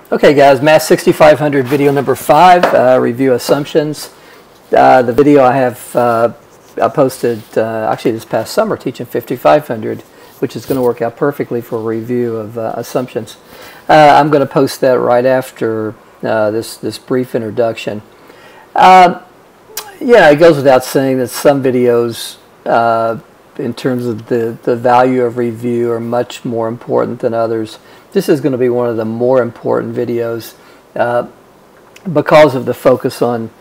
Okay guys, Math 6500 video number 5, review assumptions. The video I have I posted actually this past summer teaching 5500, which is going to work out perfectly for a review of assumptions. I'm going to post that right after this brief introduction. Yeah, it goes without saying that some videos in terms of the value of review are much more important than others. This is going to be one of the more important videos because of the focus on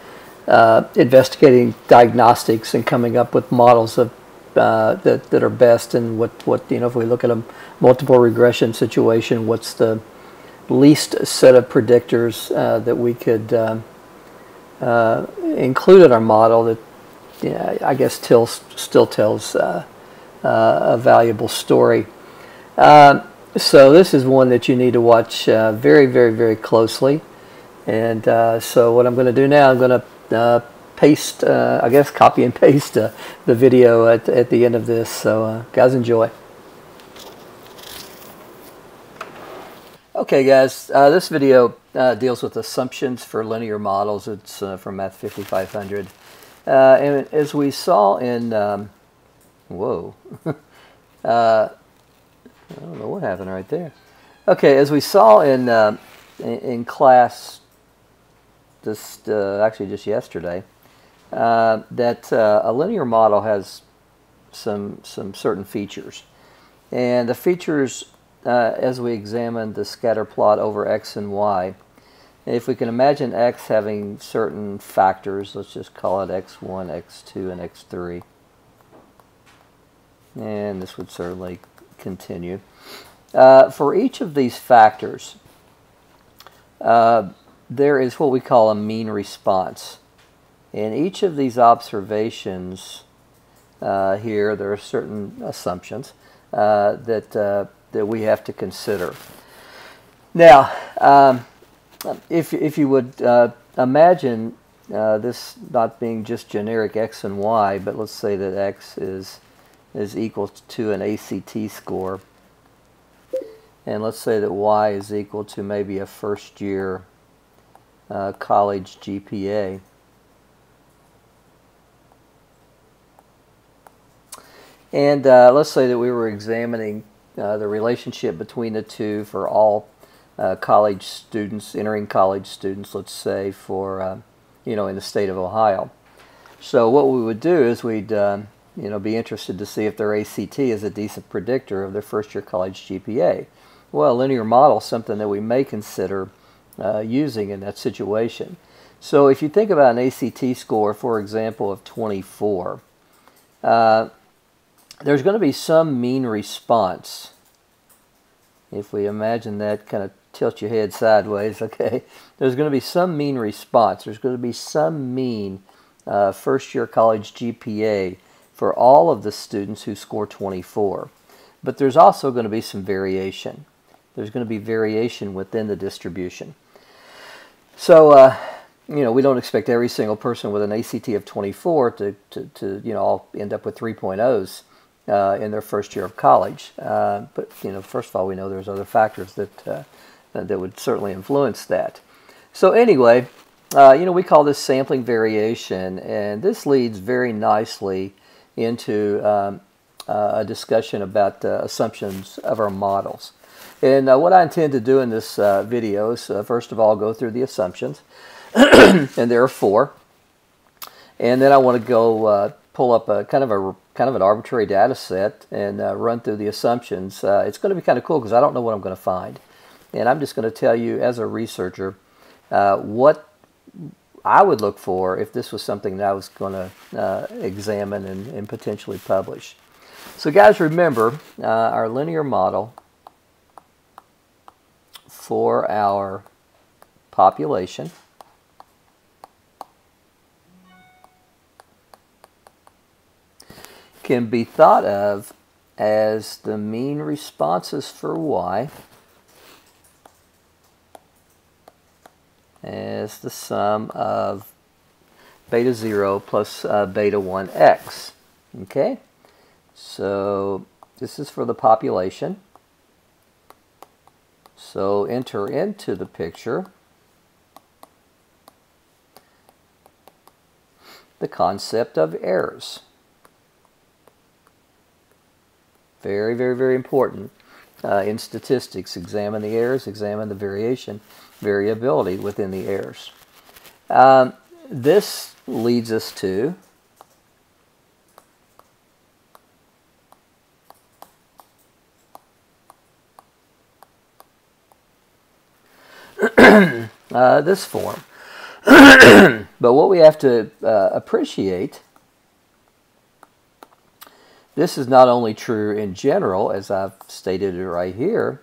investigating diagnostics and coming up with models of that are best, and what if we look at a multiple regression situation, what's the least set of predictors that we could include in our model that I guess still tells a valuable story. So this is one that you need to watch very closely. And so what I'm going to do now, I'm going to paste, I guess copy and paste the video at the end of this. So guys, enjoy. Okay guys, this video deals with assumptions for linear models. It's from Math 5500. And as we saw in, whoa, I don't know what happened right there. Okay, as we saw in class, actually just yesterday, that a linear model has some certain features, and the features, as we examined the scatter plot over x and y, if we can imagine x having certain factors, let's just call it x1, x2, and x3, and this would certainly continue. For each of these factors, there is what we call a mean response. In each of these observations here, there are certain assumptions that we have to consider. Now, if you would imagine this not being just generic x and y, but let's say that x is equal to an ACT score, and let's say that y is equal to maybe a first-year college GPA. And let's say that we were examining the relationship between the two for all college students, entering college students, let's say for in the state of Ohio. So what we would do is we'd be interested to see if their ACT is a decent predictor of their first-year college GPA. Well, a linear model is something that we may consider using in that situation. So if you think about an ACT score, for example, of 24, there's going to be some mean response. If we imagine that, kind of tilt your head sideways, okay? There's going to be some mean response. There's going to be some mean first-year college GPA for all of the students who score 24. But there's also going to be some variation. There's going to be variation within the distribution. So, we don't expect every single person with an ACT of 24 to all end up with 3.0s in their first year of college. But, first of all, we know there's other factors that would certainly influence that. So anyway, we call this sampling variation, and this leads very nicely into a discussion about the assumptions of our models. And what I intend to do in this video is, first of all, go through the assumptions, and there are 4. And then I want to go pull up a kind of an arbitrary data set and run through the assumptions. It's going to be kind of cool because I don't know what I'm going to find, and I'm just going to tell you as a researcher what I would look for if this was something that I was going to examine and potentially publish. So guys, remember our linear model for our population can be thought of as the mean responses for y as the sum of beta 0 plus beta 1x. Okay, so this is for the population. So enter into the picture the concept of errors. Very, very, very important. In statistics, examine the errors, examine the variability within the errors. This leads us to this form. But what we have to appreciate, this is not only true in general, as I've stated it right here,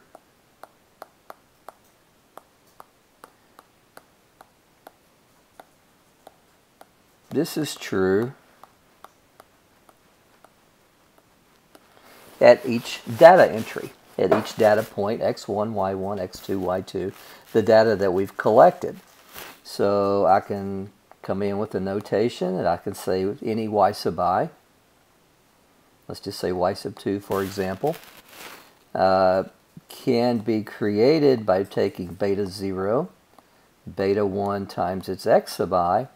this is true at each data entry, at each data point, x1, y1, x2, y2, the data that we've collected. So I can come in with a notation and I can say any y sub I, let's just say y sub 2 for example, can be created by taking beta 0, beta 1 times its x sub I.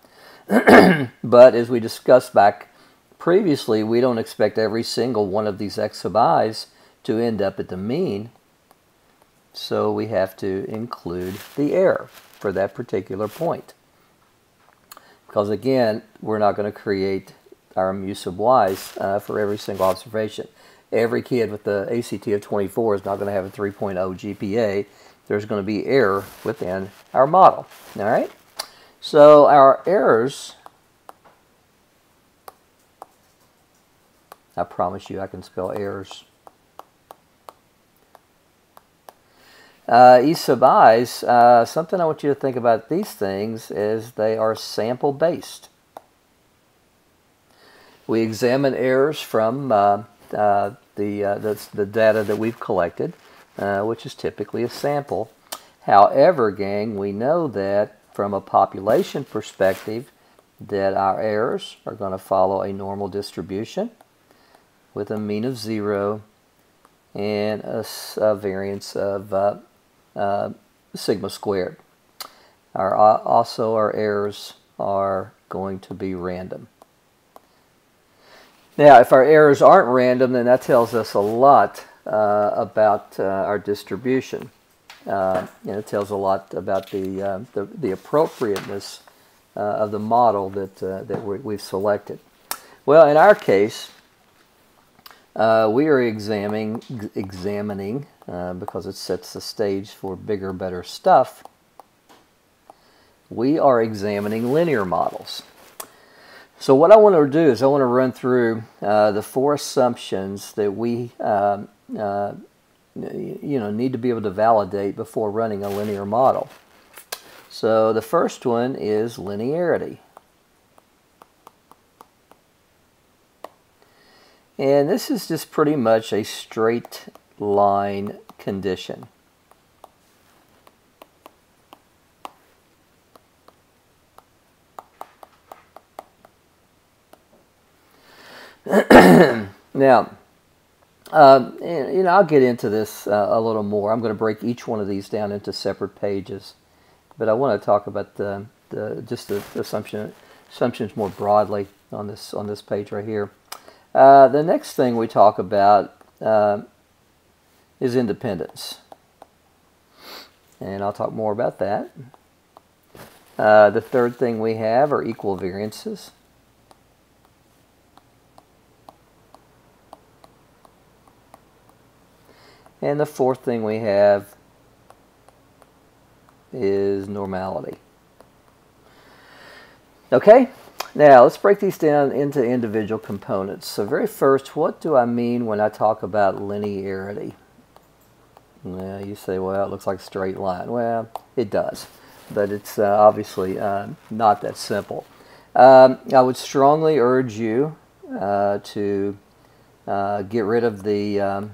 But as we discussed back previously, we don't expect every single one of these x sub i's to end up at the mean. So we have to include the error for that particular point. Because again, we're not going to create our mu sub y's for every single observation. Every kid with the ACT of 24 is not going to have a 3.0 GPA. There's going to be error within our model. All right? So our errors, I promise you I can spell errors. E sub i's, something I want you to think about these things is they are sample based. We examine errors from the data that we've collected, which is typically a sample. However, gang, we know that from a population perspective that our errors are going to follow a normal distribution with a mean of 0 and a variance of sigma squared. Also our errors are going to be random. Now, if our errors aren't random, then that tells us a lot about our distribution. It tells a lot about the appropriateness of the model that we've selected. Well, in our case, we are examining because it sets the stage for bigger, better stuff. We are examining linear models. So what I want to do is I want to run through the 4 assumptions that we need to be able to validate before running a linear model. So the first one is linearity. And this is just pretty much a straight line condition. Now, I'll get into this a little more. I'm going to break each one of these down into separate pages, but I want to talk about just the assumptions more broadly on this page right here. The next thing we talk about is independence, and I'll talk more about that. The third thing we have are equal variances. And the fourth thing we have is normality. Okay, now let's break these down into individual components. So very first, what do I mean when I talk about linearity? Well, you say, well, it looks like a straight line. Well, it does, but it's obviously not that simple. I would strongly urge you to get rid of the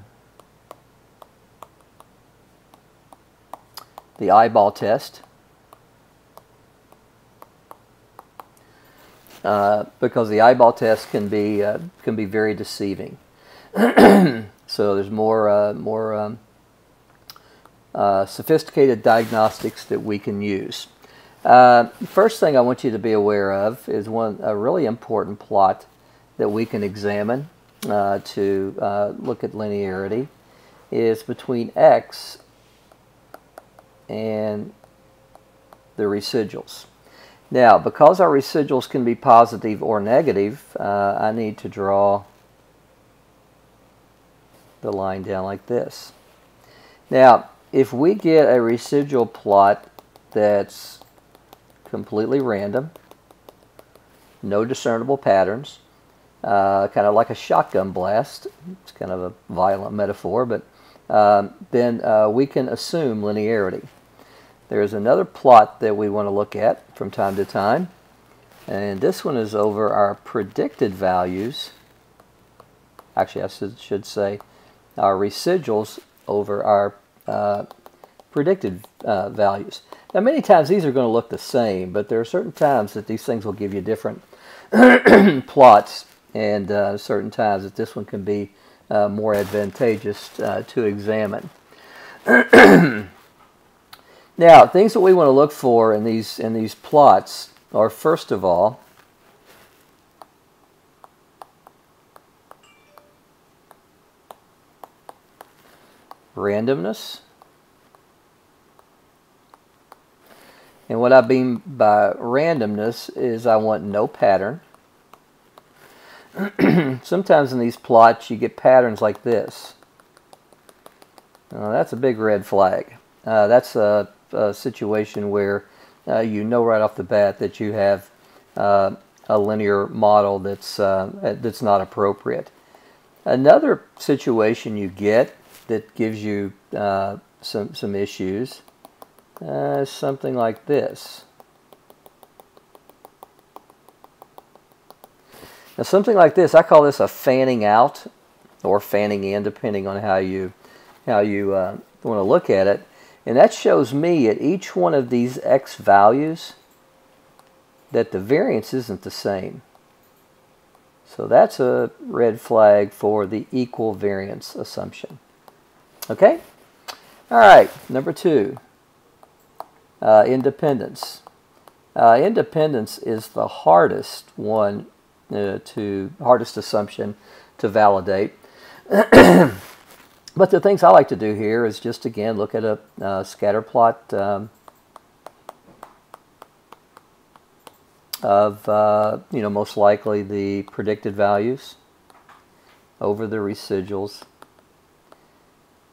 eyeball test, because the eyeball test can be very deceiving. So there's more sophisticated diagnostics that we can use. First thing I want you to be aware of is a really important plot that we can examine to look at linearity is between x and the residuals. Now, because our residuals can be positive or negative, I need to draw the line down like this. Now, if we get a residual plot that's completely random, no discernible patterns, kind of like a shotgun blast, it's kind of a violent metaphor, but then we can assume linearity. There's another plot that we want to look at from time to time, and this one is over our predicted values. Actually, I should say our residuals over our predicted values. Now, many times these are going to look the same, but there are certain times that these things will give you different plots, and certain times that this one can be more advantageous to examine. Now, things that we want to look for in these plots are, first of all, randomness. And what I mean by randomness is I want no pattern. Sometimes in these plots you get patterns like this. That's a big red flag. That's a situation where you know right off the bat that you have a linear model that's not appropriate. Another situation you get that gives you some issues is something like this. Now, something like this, I call this a fanning out or fanning in, depending on how you want to look at it. And that shows me at each one of these x values that the variance isn't the same. So that's a red flag for the equal variance assumption. Okay? All right, number 2, independence. Independence is the hardest one, hardest assumption to validate. But the things I like to do here is just, again, look at a scatter plot of, most likely the predicted values over the residuals.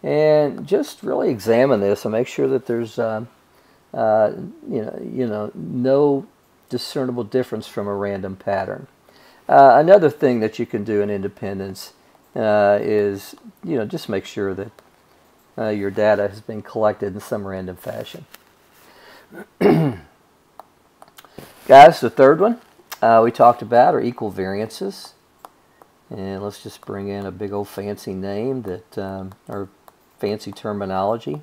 And just really examine this and make sure that there's, no discernible difference from a random pattern. Another thing that you can do in independence is, just make sure that your data has been collected in some random fashion. Guys, the third one we talked about are equal variances. And let's just bring in a big old fancy name that, or fancy terminology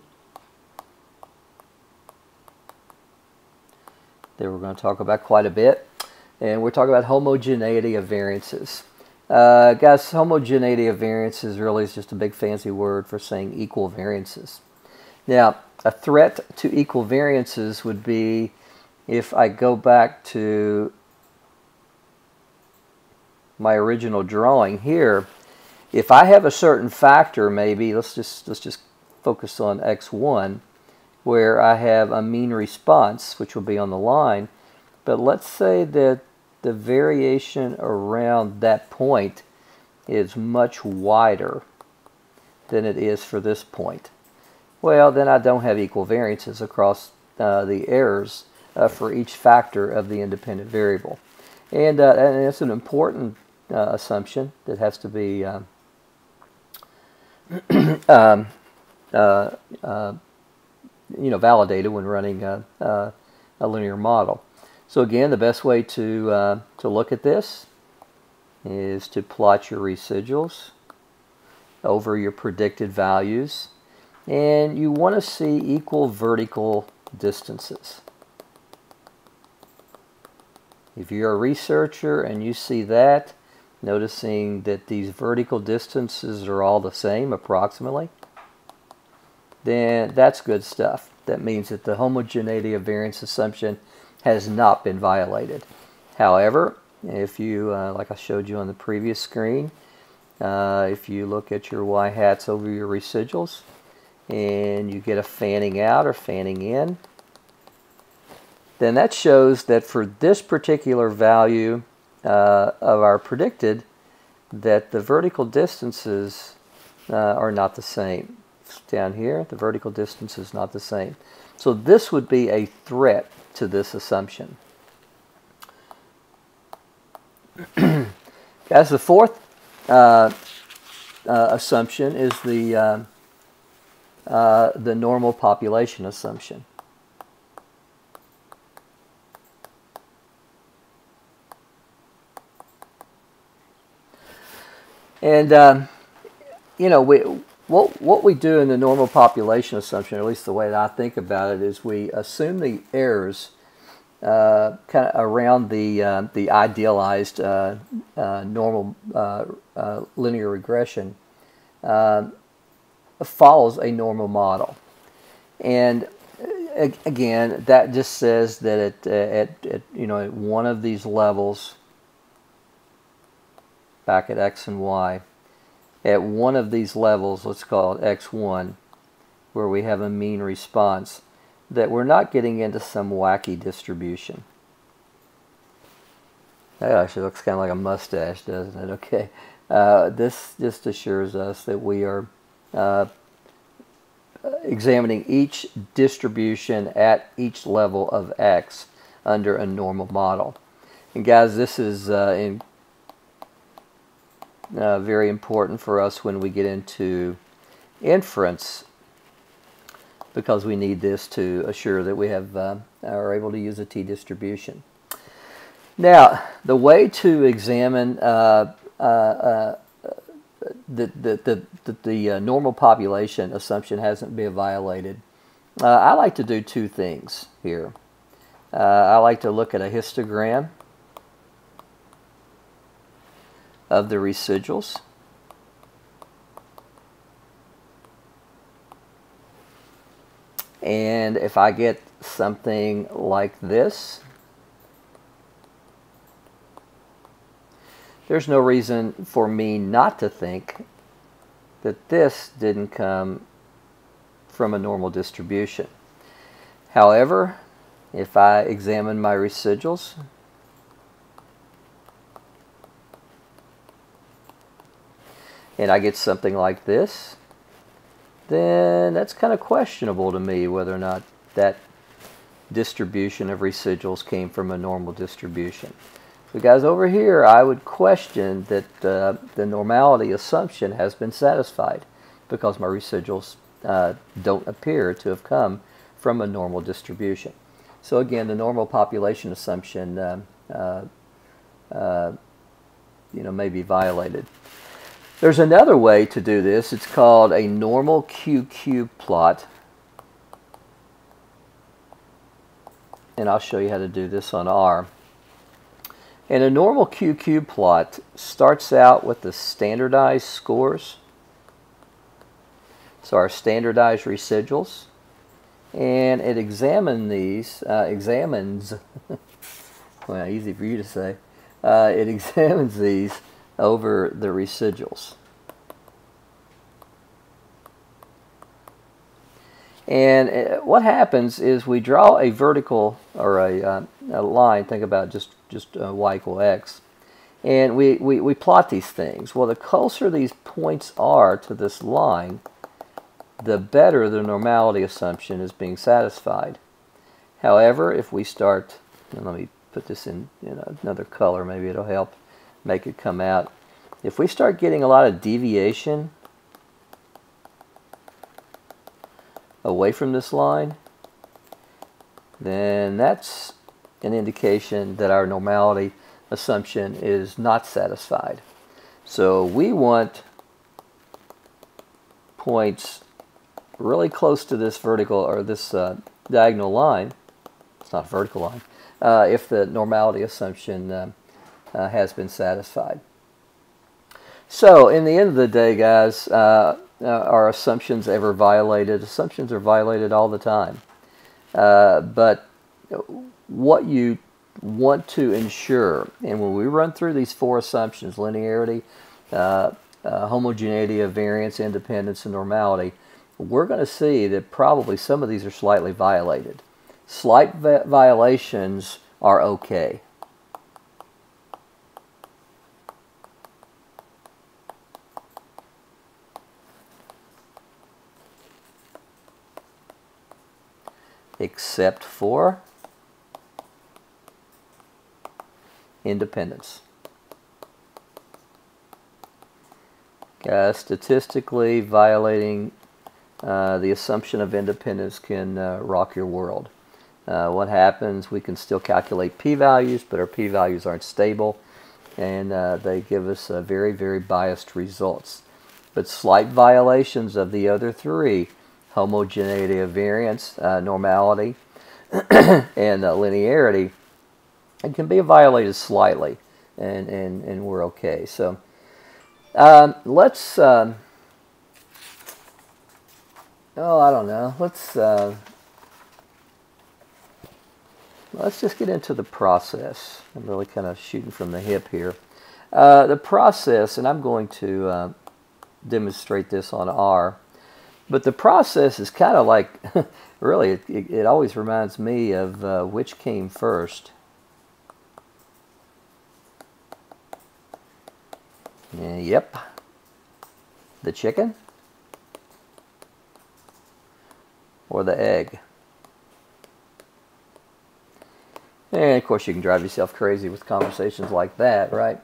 that we're going to talk about quite a bit. And we're talking about homogeneity of variances. Guys, homogeneity of variances really is just a big fancy word for saying equal variances. Now, a threat to equal variances would be if I go back to my original drawing here. If I have a certain factor, maybe let's just focus on x1, where I have a mean response, which will be on the line. But let's say that the variation around that point is much wider than it is for this point. Well, then I don't have equal variances across the errors for each factor of the independent variable. And it's an important assumption that has to be validated when running a linear model. So again, the best way to look at this is to plot your residuals over your predicted values, and you want to see equal vertical distances. If you're a researcher and you see that, noticing that these vertical distances are all the same approximately, then that's good stuff. That means that the homogeneity of variance assumption has not been violated. However, if you, like I showed you on the previous screen, if you look at your y-hats over your residuals and you get a fanning out or fanning in, then that shows that for this particular value of our predicted, that the vertical distances are not the same. Down here, the vertical distance is not the same. So this would be a threat to this assumption. As the fourth assumption is the normal population assumption. And you know, what we do in the normal population assumption, or at least the way that I think about it, is we assume the errors kind of around the idealized normal linear regression follows a normal model. And again, that just says that at one of these levels, back at x and y, at one of these levels, let's call it x1, where we have a mean response, that we're not getting into some wacky distribution. That actually looks kind of like a mustache, doesn't it? Okay. This just assures us that we are examining each distribution at each level of x under a normal model. And guys, this is very important for us when we get into inference, because we need this to assure that we have are able to use a t-distribution. Now, the way to examine the normal population assumption hasn't been violated, I like to do two things here. I like to look at a histogram of the residuals. And if I get something like this, there's no reason for me not to think that this didn't come from a normal distribution. However, if I examine my residuals, and I get something like this, then that's kind of questionable to me whether or not that distribution of residuals came from a normal distribution. So guys, over here I would question that the normality assumption has been satisfied, because my residuals don't appear to have come from a normal distribution. So again, the normal population assumption may be violated. There's another way to do this. It's called a normal QQ plot. And I'll show you how to do this on R. And a normal QQ plot starts out with the standardized scores. So our standardized residuals. And it examines, well, easy for you to say, it examines these over the residuals. And what happens is we draw a vertical, or a line, think about just y equal x, and we plot these things. Well, the closer these points are to this line, the better the normality assumption is being satisfied. However, if we start, and let me put this in another color, maybe it'll help make it come out. If we start getting a lot of deviation away from this line, then that's an indication that our normality assumption is not satisfied. So we want points really close to this vertical, or this diagonal line. It's not a vertical line, if the normality assumption has been satisfied. So in the end of the day, guys, are assumptions ever violated? Assumptions are violated all the time. But what you want to ensure, and when we run through these four assumptions, linearity, homogeneity of variance, independence, and normality, we're going to see that probably some of these are slightly violated. Slight violations are okay. Except for independence. Statistically, violating the assumption of independence can rock your world. What happens? We can still calculate p-values, but our p-values aren't stable, and they give us very, very biased results. But slight violations of the other three, homogeneity of variance, normality, and linearity, it can be violated slightly, and we're okay. So let's, oh, I don't know, let's just get into the process. I'm really kind of shooting from the hip here. The process, and I'm going to demonstrate this on R, but the process is kind of like, really, it always reminds me of which came first. Yep, the chicken or the egg. And of course you can drive yourself crazy with conversations like that, right?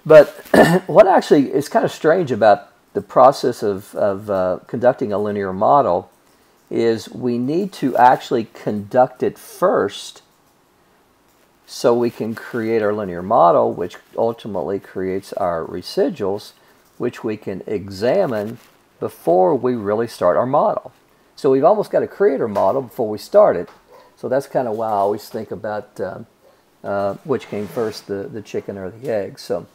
But what actually is kind of strange about the process of conducting a linear model is we need to actually conduct it first so we can create our linear model, which ultimately creates our residuals, which we can examine before we really start our model. So we've almost got to create our model before we start it. So that's kind of why I always think about which came first, the chicken or the egg. So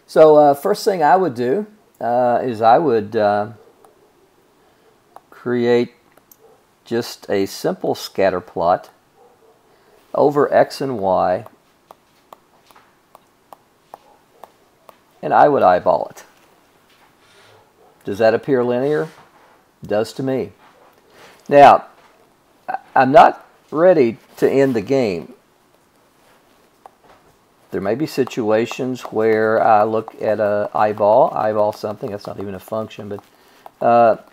first thing I would do is I would create just a simple scatter plot over X and Y, and I would eyeball it. Does that appear linear? It does to me. Now, I'm not ready to end the game. There may be situations where I look at a eyeball something, that's not even a function, but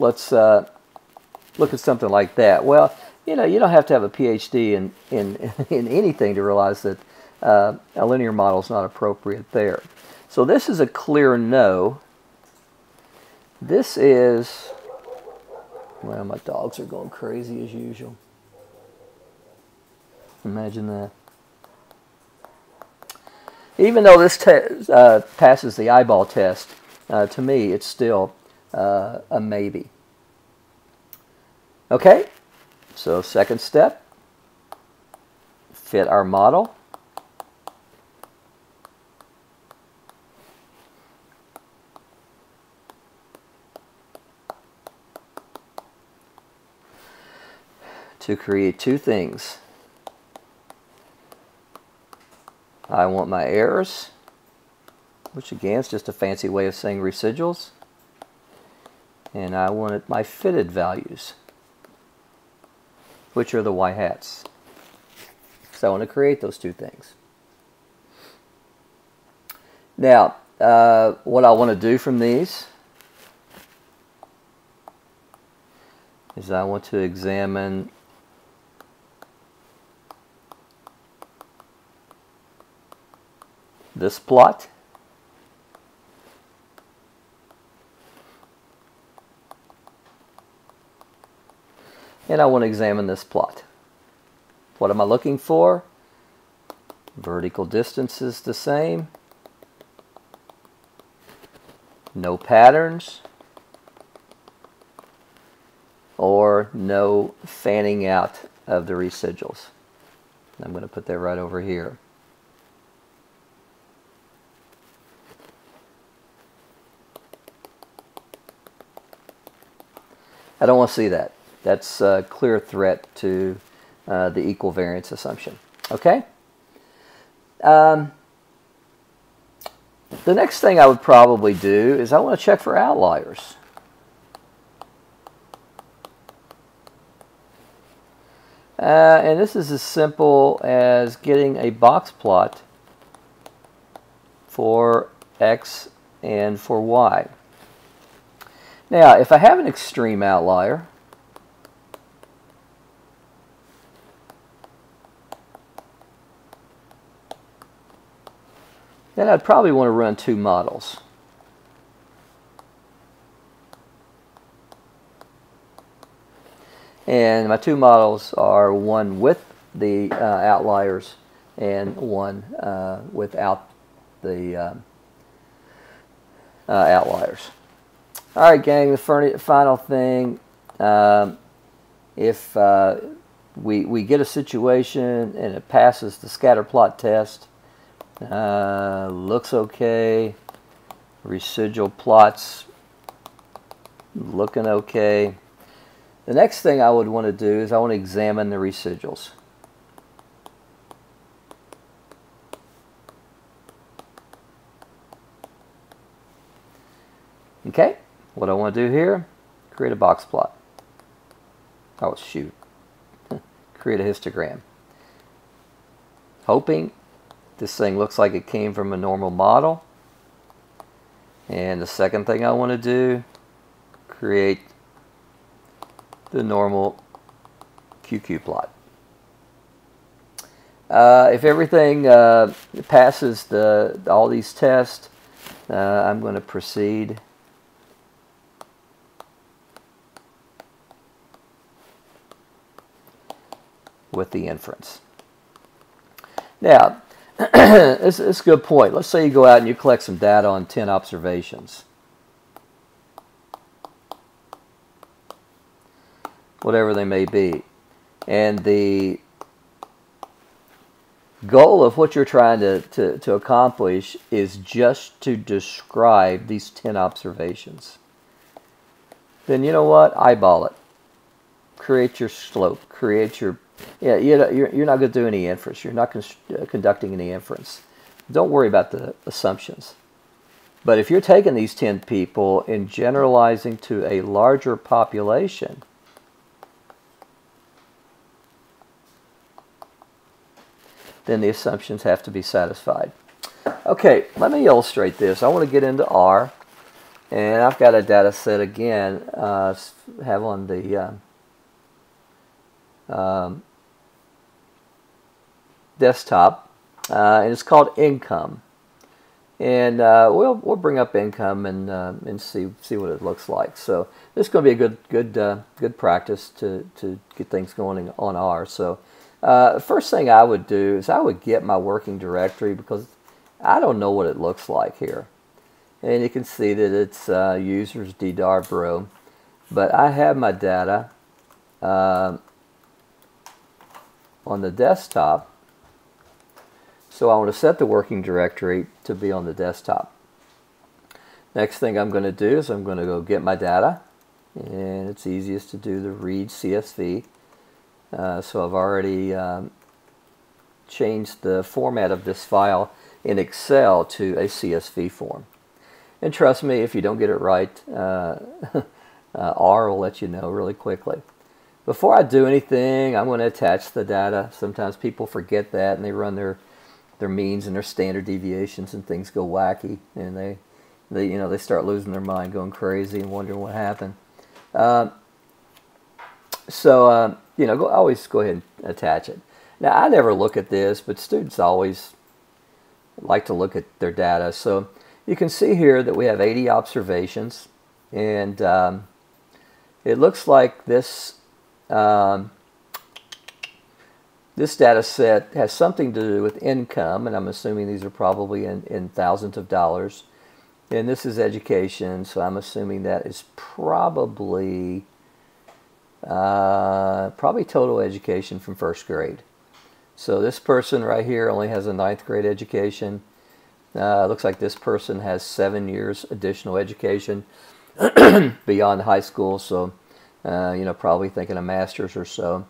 let's look at something like that. Well, you know, you don't have to have a PhD in anything to realize that a linear model is not appropriate there. So this is a clear no. This is, well, my dogs are going crazy as usual. Imagine that. Even though this passes the eyeball test, to me it's still a maybe. Okay, so second step, fit our model. To create two things. I want my errors, which again is just a fancy way of saying residuals, and I wanted my fitted values, which are the y-hats. So I want to create those two things. Now, what I want to do from these is I want to examine this plot, and I want to examine this plot. What am I looking for? Vertical distance is the same, no patterns, or no fanning out of the residuals. I'm going to put that right over here. I don't want to see that. That's a clear threat to the equal variance assumption. Okay? The next thing I would probably do is I want to check for outliers. And this is as simple as getting a box plot for X and for Y. Now, if I have an extreme outlier, then I'd probably want to run two models. And my two models are one with the outliers and one without the outliers. All right, gang, the final thing, if we get a situation and it passes the scatter plot test, looks okay, residual plots looking okay. The next thing I would want to do is I want to examine the residuals. Okay, what I want to do here, create a box plot. Oh, shoot. Create a histogram. Hoping this thing looks like it came from a normal model. And the second thing I want to do, create the normal QQ plot. If everything passes all these tests, I'm going to proceed with the inference. Now, this is a good point. Let's say you go out and you collect some data on 10 observations. Whatever they may be. And the goal of what you're trying to accomplish is just to describe these 10 observations. Then you know what? Eyeball it. Create your slope. Create your... Yeah, you're not going to do any inference. You're not conducting any inference. Don't worry about the assumptions. But if you're taking these 10 people and generalizing to a larger population, then the assumptions have to be satisfied. Okay, let me illustrate this. I want to get into R, and I've got a data set again, have on the desktop, and it's called income. And we'll bring up income and see what it looks like. So this is going to be a good practice to get things going on R. So the first thing I would do is I would get my working directory, because I don't know what it looks like here. And you can see that it's users ddar bro, but I have my data on the desktop. So I want to set the working directory to be on the desktop. Next thing I'm going to do is I'm going to go get my data, and it's easiest to do the read CSV. So I've already changed the format of this file in Excel to a CSV form. And trust me, if you don't get it right, R will let you know really quickly. Before I do anything, I'm going to attach the data. Sometimes people forget that, and they run their means and their standard deviations, and things go wacky, and they start losing their mind, going crazy, and wondering what happened. Always go ahead and attach it. Now, I never look at this, but students always like to look at their data. So you can see here that we have 80 observations, and it looks like this this data set has something to do with income, and I'm assuming these are probably in thousands of dollars. And this is education, so I'm assuming that is probably total education from first grade. So this person right here only has a 9th grade education. Looks like this person has 7 years additional education beyond high school, so probably thinking a master's or so.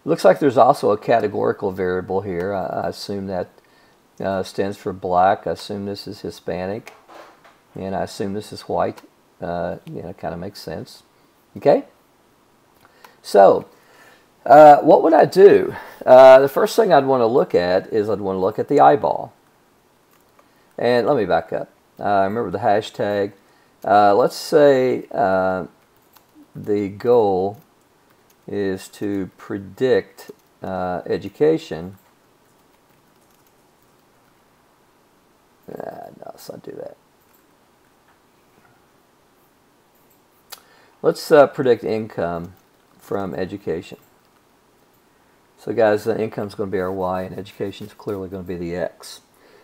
It looks like there's also a categorical variable here. I assume that stands for black. I assume this is Hispanic, and I assume this is white. It kind of makes sense. Okay? So, what would I do? The first thing I'd want to look at is I'd want to look at the eyeball. And let me back up. Remember the hashtag. Let's say the goal is to predict education. No, let's not do that. Let's predict income from education. So guys, the income is going to be our y, and education is clearly going to be the x.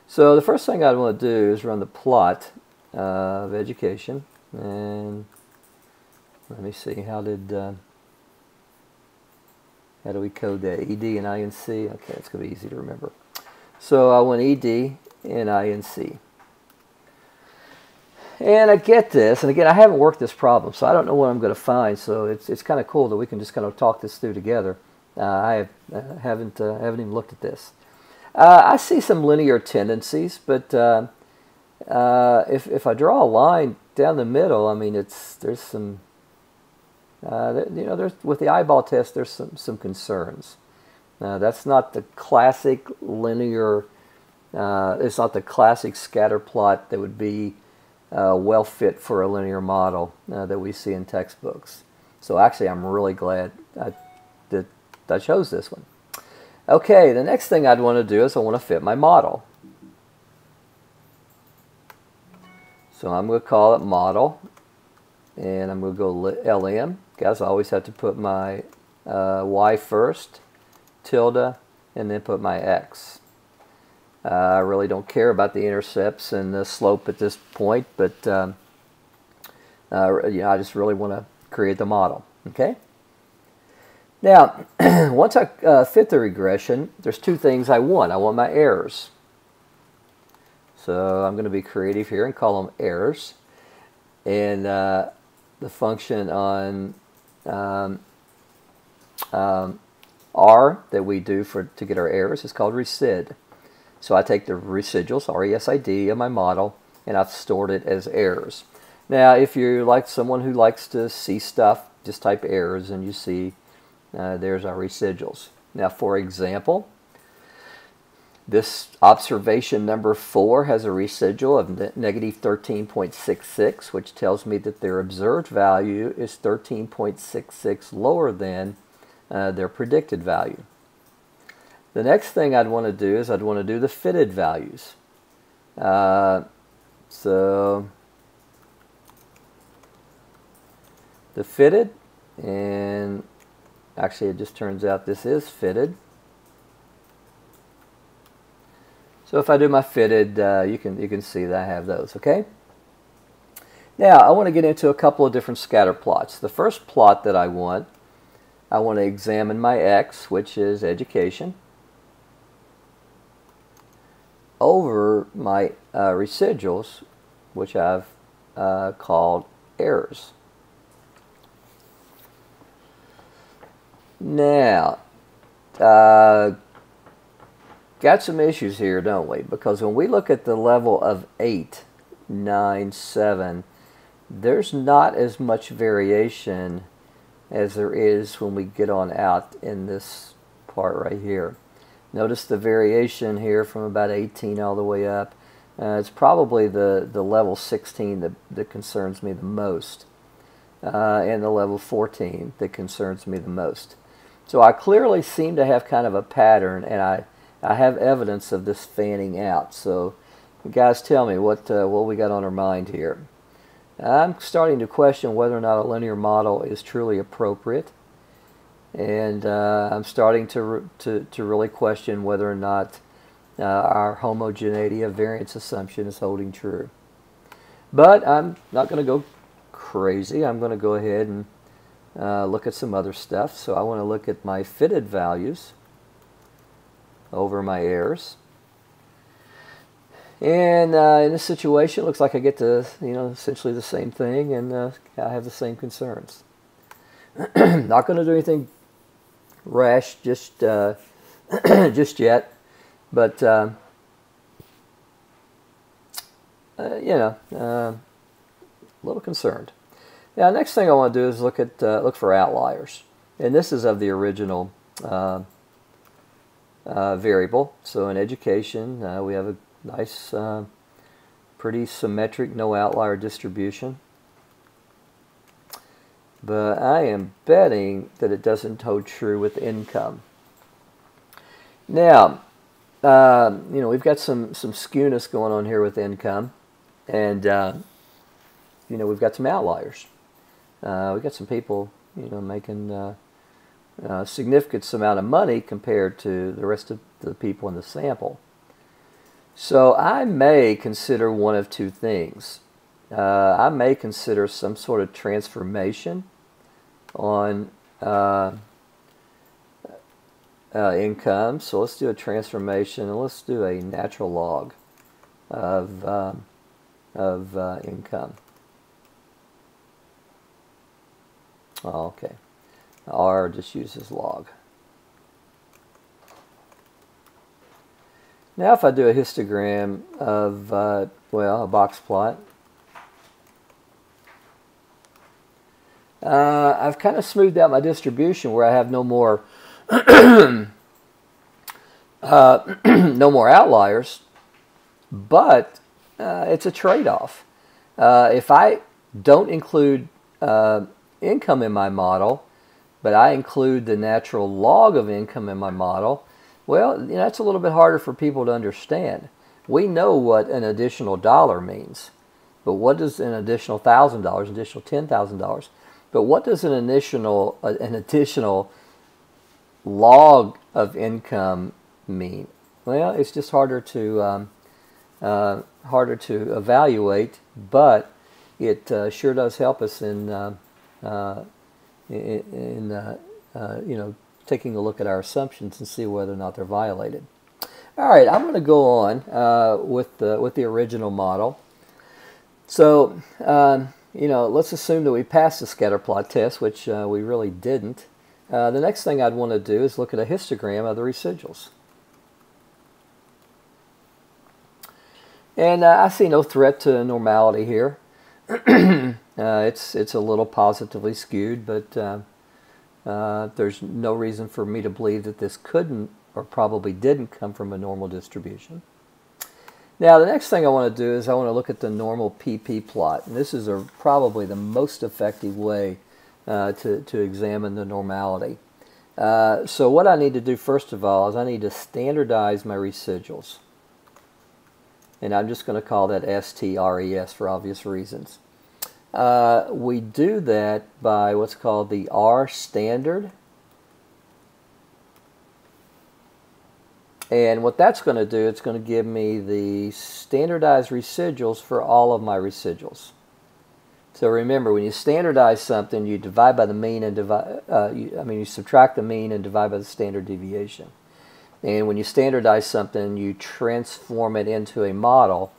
So the first thing I'd want to do is run the plot of education, and let me see, how do we code that? ED and INC? Okay, it's going to be easy to remember. So I want ED and INC. And I get this, and again, I haven't worked this problem, so I don't know what I'm going to find, so it's kind of cool that we can just kind of talk this through together. I haven't even looked at this. I see some linear tendencies, but if I draw a line down the middle, I mean, there's some, there's, with the eyeball test, there's some concerns. That's not the classic linear, it's not the classic scatter plot that would be well fit for a linear model that we see in textbooks. So actually, I'm really glad that I chose this one. Okay, the next thing I'd want to do is I want to fit my model. So I'm going to call it model, and I'm going to go LM. Guys, I always have to put my y first, tilde, and then put my x. I really don't care about the intercepts and the slope at this point, but I just really want to create the model. Okay. Now, once I fit the regression, there's two things I want. I want my errors. So I'm going to be creative here and call them errors. And the function on R that we do to get our errors is called resid. So I take the residuals, R-E-S-I-D, of my model, and I've stored it as errors. Now, if you're like someone who likes to see stuff, just type errors and you see there's our residuals. Now, for example, this observation number 4 has a residual of negative 13.66, which tells me that their observed value is 13.66 lower than their predicted value. The next thing I'd want to do is I'd want to do the fitted values. So the fitted, and actually it just turns out this is fitted. So if I do my fitted, you can see that I have those. Okay. Now I want to get into a couple of different scatter plots. The first plot that I want to examine my x, which is education, over my residuals, which I've called errors. Now, got some issues here, don't we? Because when we look at the level of 8, 9, 7, there's not as much variation as there is when we get on out in this part right here. Notice the variation here from about 18 all the way up. It's probably the level 16 that concerns me the most, and the level 14 that concerns me the most. So I clearly seem to have kind of a pattern, and I have evidence of this fanning out. So you guys tell me what we got on our mind here. I'm starting to question whether or not a linear model is truly appropriate. And I'm starting to really question whether or not our homogeneity of variance assumption is holding true. But I'm not going to go crazy. I'm going to go ahead and look at some other stuff. So I want to look at my fitted values over my errors. And in this situation, it looks like I get to, essentially the same thing, and I have the same concerns. Not going to do anything rash just just yet, but a little concerned. Now, next thing I want to do is look for outliers, and this is of the original variable. So in education, we have a nice, pretty symmetric, no outlier distribution. But I am betting that it doesn't hold true with income. Now, we've got some skewness going on here with income, and we've got some outliers. We've got some people, making a significant amount of money compared to the rest of the people in the sample. So I may consider one of two things. I may consider some sort of transformation on income. So let's do a transformation, and let's do a natural log of income. Oh, okay. R just uses log. Now if I do a histogram of, a box plot, I've kind of smoothed out my distribution where I have no more no more outliers, but it's a trade-off. If I don't include income in my model, but I include the natural log of income in my model, well, that's a little bit harder for people to understand. We know what an additional dollar means, but what does an additional $1,000, additional $10,000? But what does an additional log of income mean? Well, it's just harder to evaluate, but it sure does help us in taking a look at our assumptions and see whether or not they're violated. All right, I'm going to go on with the original model. So, let's assume that we passed the scatter plot test, which we really didn't. The next thing I'd want to do is look at a histogram of the residuals. And I see no threat to normality here. It's a little positively skewed, but there's no reason for me to believe that this couldn't or probably didn't come from a normal distribution. Now, the next thing I want to do is I want to look at the normal PP plot. And this is probably the most effective way to examine the normality. So what I need to do first of all is I need to standardize my residuals. And I'm just going to call that STRES for obvious reasons. We do that by what's called the R standard. And what that's going to do, it's going to give me the standardized residuals for all of my residuals. So remember, when you standardize something, you divide by the mean and you subtract the mean and divide by the standard deviation. And when you standardize something, you transform it into a model,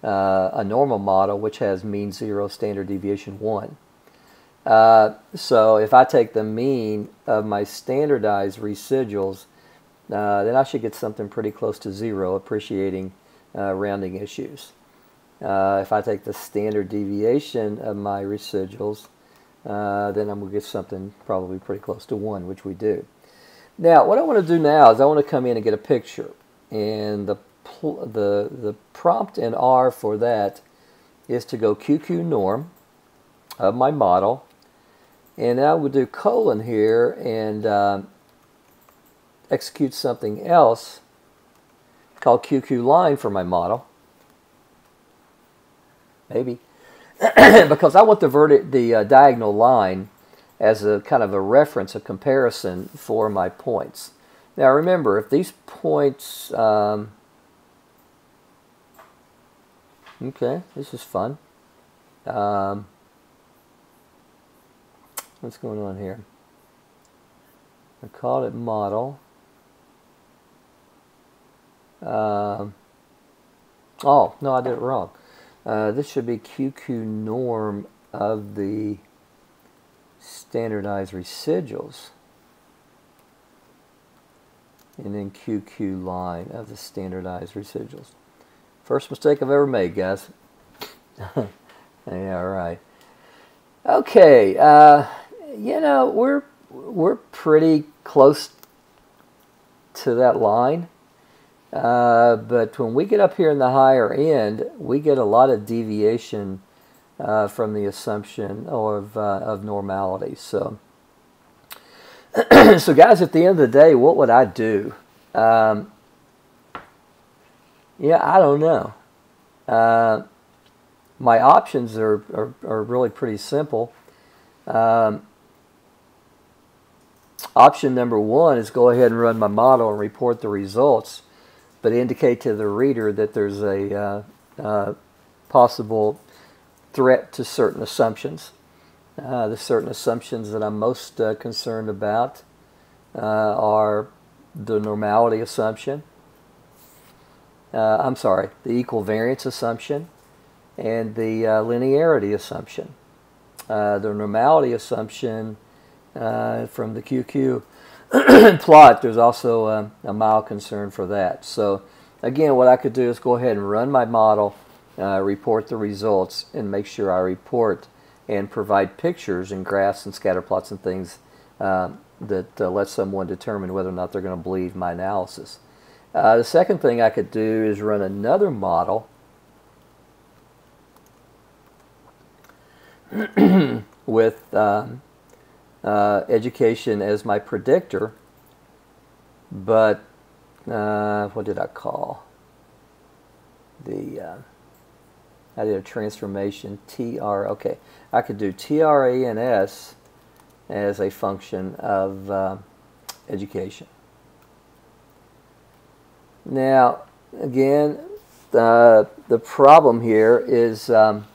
a normal model, which has mean 0, standard deviation 1. So if I take the mean of my standardized residuals, then I should get something pretty close to 0, appreciating rounding issues. If I take the standard deviation of my residuals, then I'm going to get something probably pretty close to 1, which we do. Now, what I want to do now is I want to come in and get a picture. And the prompt in R for that is to go QQ norm of my model. And I would do colon here and execute something else called QQ line for my model. Maybe. Because I want the diagonal line as a kind of a reference, a comparison for my points. Now remember, if these points, okay, this is fun. What's going on here? I called it model. Oh, no, I did it wrong. This should be QQ norm of the standardized residuals, and then QQ line of the standardized residuals. First mistake I've ever made, guys. Yeah, all right. Okay, you know, we're pretty close to that line, but when we get up here in the higher end, we get a lot of deviation from the assumption of normality. So, so guys, at the end of the day, what would I do? Yeah, I don't know. My options are really pretty simple. Option number one is go ahead and run my model and report the results, but indicate to the reader that there's a possible threat to certain assumptions. The certain assumptions that I'm most concerned about are the normality assumption, I'm sorry, the equal variance assumption, and the linearity assumption. The normality assumption from the QQ plot, there's also a mild concern for that. So again, what I could do is go ahead and run my model, report the results, and make sure I report and provide pictures and graphs and scatter plots and things that let someone determine whether or not they're going to believe my analysis. The second thing I could do is run another model with education as my predictor, but what did I call the I did a transformation okay, I could do TRANS as a function of education. Now again, the problem here is oh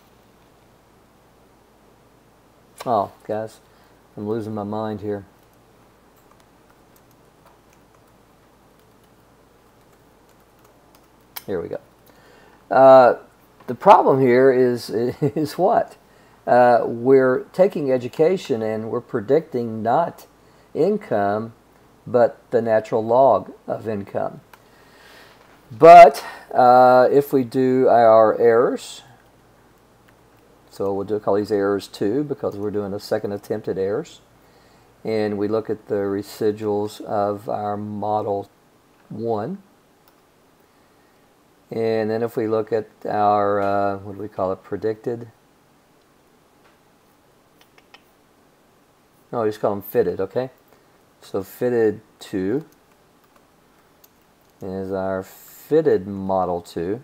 guys, I'm losing my mind here. Here we go. The problem here is what? We're taking education and we're predicting not income, but the natural log of income. But if we do our errors, so we'll call these errors 2 because we're doing a second attempt at errors, and we look at the residuals of our model 1. And then if we look at our, what do we call it, predicted? No, we just call them fitted, okay? So fitted 2 is our fitted model 2,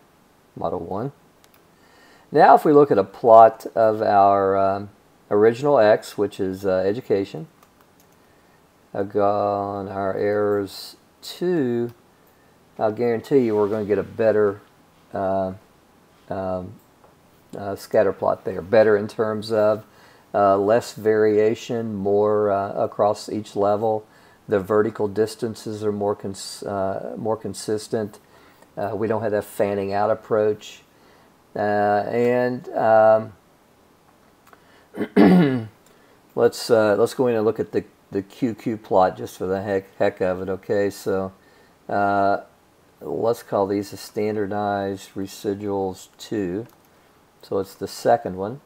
model 1. Now if we look at a plot of our original X, which is education, on our errors 2, I'll guarantee you we're going to get a better scatter plot there. Better in terms of less variation, more across each level. The vertical distances are more consistent. We don't have that fanning out approach. And let's go in and look at the QQ plot just for the heck of it. Okay, so let's call these the standardized residuals 2. So it's the second one.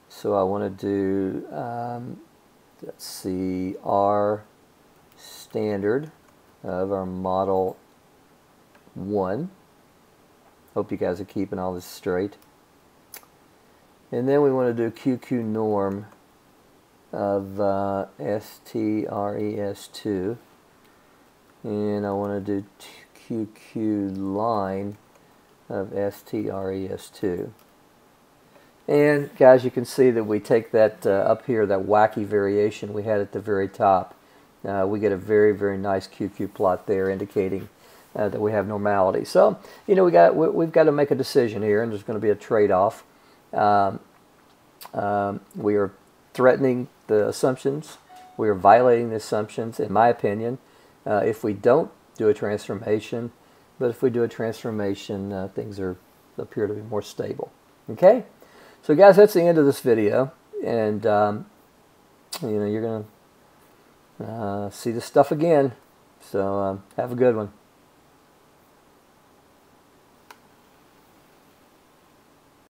So I want to do, let's see, R standard of our model 1. Hope you guys are keeping all this straight. And then we want to do QQ norm of STRES2. And I want to do QQ line of STRES2. And guys, you can see that we take that up here, that wacky variation we had at the very top. We get a very, very nice QQ plot there indicating that we have normality. So, you know, we've got to make a decision here, and there's going to be a trade-off. We are threatening the assumptions. We are violating the assumptions, in my opinion, if we don't do a transformation. But if we do a transformation, things appear to be more stable. Okay? So guys, that's the end of this video. And you're going to see this stuff again. So have a good one.